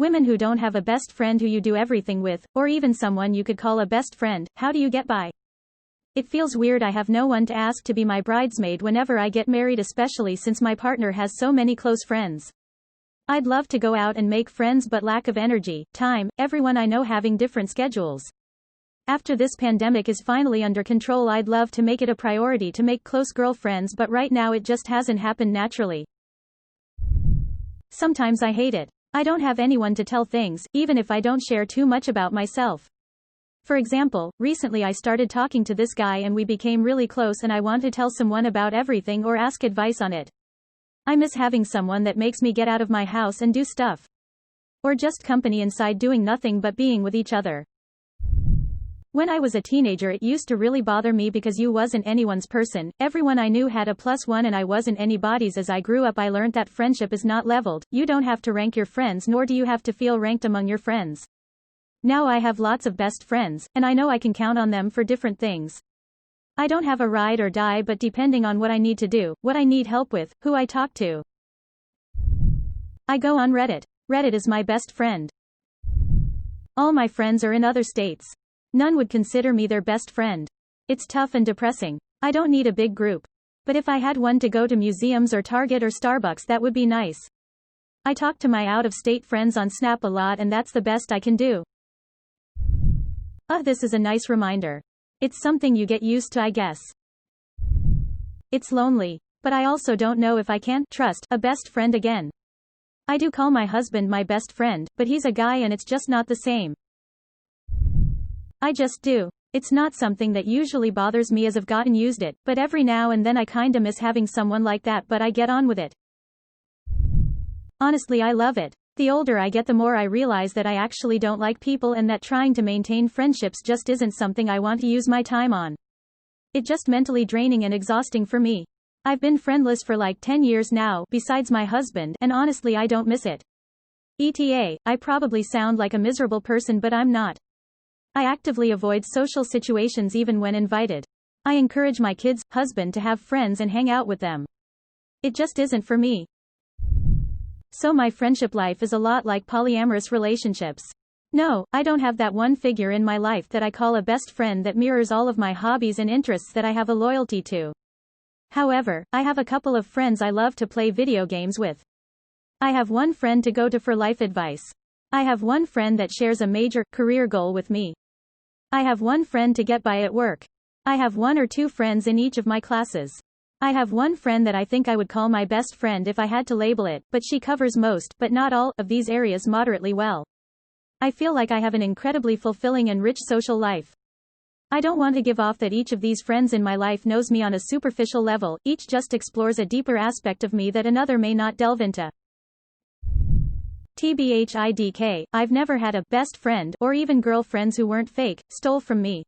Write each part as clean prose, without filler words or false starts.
Women who don't have a best friend who you do everything with, or even someone you could call a best friend, how do you get by? It feels weird I have no one to ask to be my bridesmaid whenever I get married, especially since my partner has so many close friends. I'd love to go out and make friends but lack of energy, time, everyone I know having different schedules. After this pandemic is finally under control, I'd love to make it a priority to make close girlfriends, but right now it just hasn't happened naturally. Sometimes I hate it. I don't have anyone to tell things, even if I don't share too much about myself. For example, recently I started talking to this guy and we became really close and I want to tell someone about everything or ask advice on it. I miss having someone that makes me get out of my house and do stuff. Or just company inside doing nothing but being with each other. When I was a teenager it used to really bother me because you wasn't anyone's person, everyone I knew had a +1 and I wasn't anybody's. As I grew up I learned that friendship is not leveled, you don't have to rank your friends nor do you have to feel ranked among your friends. Now I have lots of best friends, and I know I can count on them for different things. I don't have a ride or die, but depending on what I need to do, what I need help with, who I talk to. I go on Reddit. Reddit is my best friend. All my friends are in other states. None would consider me their best friend. It's tough and depressing. I don't need a big group. But if I had one to go to museums or Target or Starbucks, that would be nice. I talk to my out-of-state friends on Snap a lot and that's the best I can do. This is a nice reminder. It's something you get used to, I guess. It's lonely. But I also don't know if I can trust a best friend again. I do call my husband my best friend, but he's a guy and it's just not the same. I just do. It's not something that usually bothers me as I've gotten used it, but every now and then I kinda miss having someone like that, but I get on with it. Honestly, I love it. The older I get the more I realize that I actually don't like people and that trying to maintain friendships just isn't something I want to use my time on. It's just mentally draining and exhausting for me. I've been friendless for like 10 years now, besides my husband, and honestly I don't miss it. I probably sound like a miserable person, but I'm not. I actively avoid social situations even when invited. I encourage my kids' husband to have friends and hang out with them. It just isn't for me. So my friendship life is a lot like polyamorous relationships. No, I don't have that one figure in my life that I call a best friend that mirrors all of my hobbies and interests that I have a loyalty to. However, I have a couple of friends I love to play video games with. I have one friend to go to for life advice. I have one friend that shares a major career goal with me. I have one friend to get by at work. I have one or two friends in each of my classes. I have one friend that I think I would call my best friend if I had to label it, but she covers most, but not all, of these areas moderately well. I feel like I have an incredibly fulfilling and rich social life. I don't want to give off that each of these friends in my life knows me on a superficial level, each just explores a deeper aspect of me that another may not delve into. TBHIDK, I've never had a best friend, or even girlfriends who weren't fake, stole from me.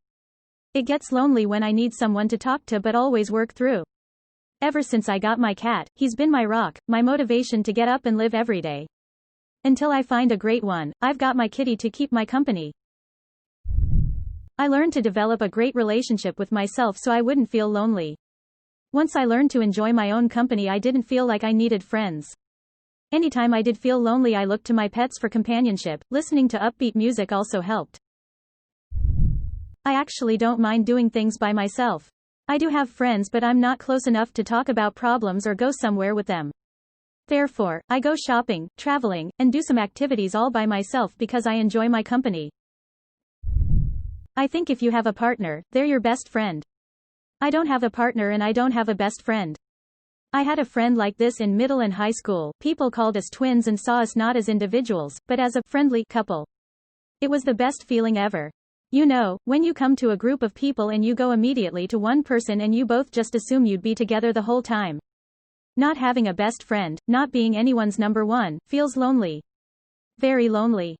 It gets lonely when I need someone to talk to but always work through. Ever since I got my cat, he's been my rock, my motivation to get up and live every day. Until I find a great one, I've got my kitty to keep my company. I learned to develop a great relationship with myself so I wouldn't feel lonely. Once I learned to enjoy my own company, I didn't feel like I needed friends. Anytime I did feel lonely, I looked to my pets for companionship. Listening to upbeat music also helped. I actually don't mind doing things by myself. I do have friends, but I'm not close enough to talk about problems or go somewhere with them. Therefore, I go shopping, traveling, and do some activities all by myself because I enjoy my company. I think if you have a partner, they're your best friend. I don't have a partner and I don't have a best friend. I had a friend like this in middle and high school. People called us twins and saw us not as individuals, but as a friendly couple. It was the best feeling ever. You know, when you come to a group of people and you go immediately to one person and you both just assume you'd be together the whole time. Not having a best friend, not being anyone's number one, feels lonely. Very lonely.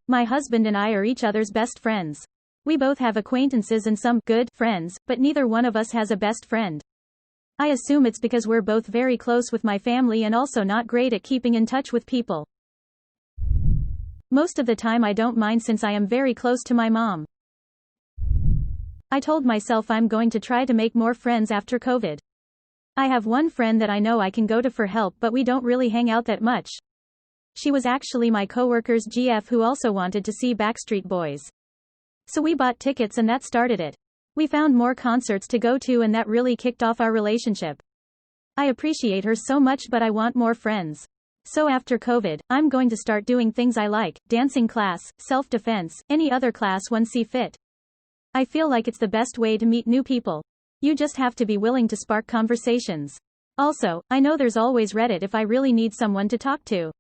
My husband and I are each other's best friends. We both have acquaintances and some good friends, but neither one of us has a best friend. I assume it's because we're both very close with my family and also not great at keeping in touch with people. Most of the time I don't mind since I am very close to my mom. I told myself I'm going to try to make more friends after COVID. I have one friend that I know I can go to for help, but we don't really hang out that much. She was actually my coworker's GF who also wanted to see Backstreet Boys. So we bought tickets and that started it. We found more concerts to go to and that really kicked off our relationship. I appreciate her so much but I want more friends. So after COVID, I'm going to start doing things I like, dancing class, self-defense, any other class one see fit. I feel like it's the best way to meet new people. You just have to be willing to spark conversations. Also, I know there's always Reddit if I really need someone to talk to.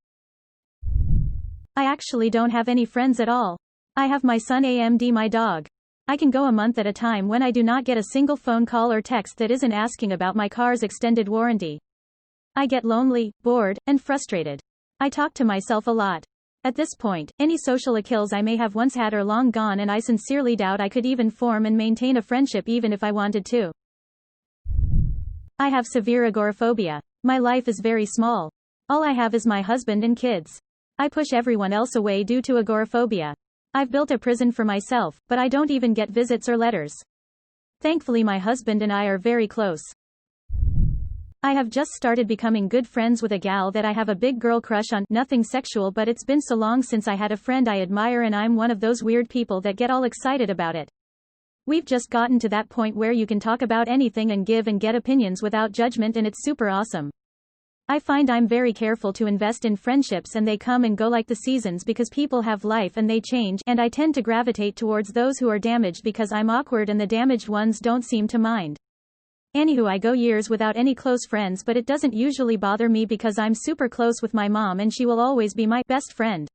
I actually don't have any friends at all. I have my son AMD, my dog. I can go a month at a time when I do not get a single phone call or text that isn't asking about my car's extended warranty. I get lonely, bored, and frustrated. I talk to myself a lot. At this point, any social skills I may have once had are long gone and I sincerely doubt I could even form and maintain a friendship even if I wanted to. I have severe agoraphobia. My life is very small. All I have is my husband and kids. I push everyone else away due to agoraphobia. I've built a prison for myself, but I don't even get visits or letters. Thankfully my husband and I are very close. I have just started becoming good friends with a gal that I have a big girl crush on, nothing sexual but it's been so long since I had a friend I admire and I'm one of those weird people that get all excited about it. We've just gotten to that point where you can talk about anything and give and get opinions without judgment and it's super awesome. I find I'm very careful to invest in friendships and they come and go like the seasons because people have life and they change and I tend to gravitate towards those who are damaged because I'm awkward and the damaged ones don't seem to mind. Anywho, I go years without any close friends but it doesn't usually bother me because I'm super close with my mom and she will always be my best friend.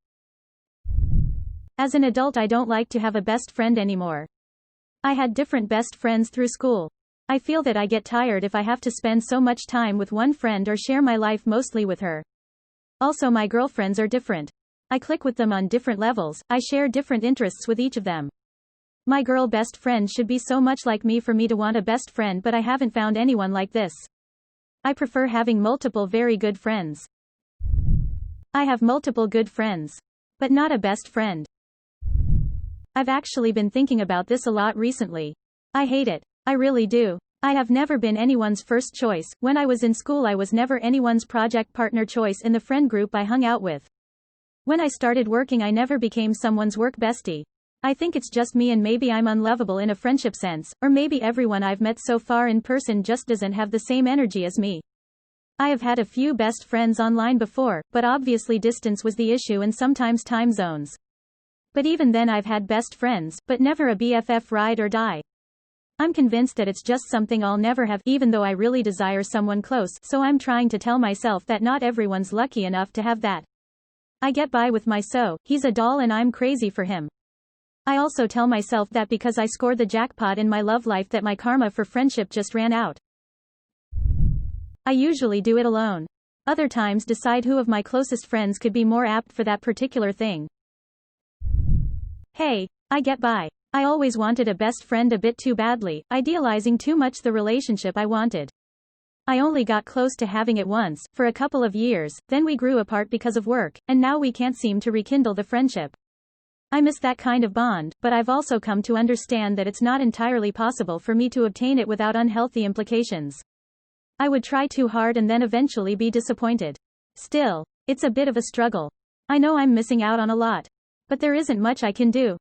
As an adult I don't like to have a best friend anymore. I had different best friends through school. I feel that I get tired if I have to spend so much time with one friend or share my life mostly with her. Also my girlfriends are different. I click with them on different levels, I share different interests with each of them. My girl best friend should be so much like me for me to want a best friend but I haven't found anyone like this. I prefer having multiple very good friends. I have multiple good friends. But not a best friend. I've actually been thinking about this a lot recently. I hate it. I really do. I have never been anyone's first choice. When I was in school I was never anyone's project partner choice in the friend group I hung out with. When I started working I never became someone's work bestie. I think it's just me and maybe I'm unlovable in a friendship sense, or maybe everyone I've met so far in person just doesn't have the same energy as me. I have had a few best friends online before, but obviously distance was the issue and sometimes time zones. But even then I've had best friends, but never a BFF ride or die. I'm convinced that it's just something I'll never have, even though I really desire someone close, so I'm trying to tell myself that not everyone's lucky enough to have that. I get by with my he's a doll and I'm crazy for him. I also tell myself that because I scored the jackpot in my love life that my karma for friendship just ran out. I usually do it alone. Other times decide who of my closest friends could be more apt for that particular thing. Hey, I get by. I always wanted a best friend a bit too badly, idealizing too much the relationship I wanted. I only got close to having it once, for a couple of years, then we grew apart because of work, and now we can't seem to rekindle the friendship. I miss that kind of bond, but I've also come to understand that it's not entirely possible for me to obtain it without unhealthy implications. I would try too hard and then eventually be disappointed. Still, it's a bit of a struggle. I know I'm missing out on a lot. But there isn't much I can do.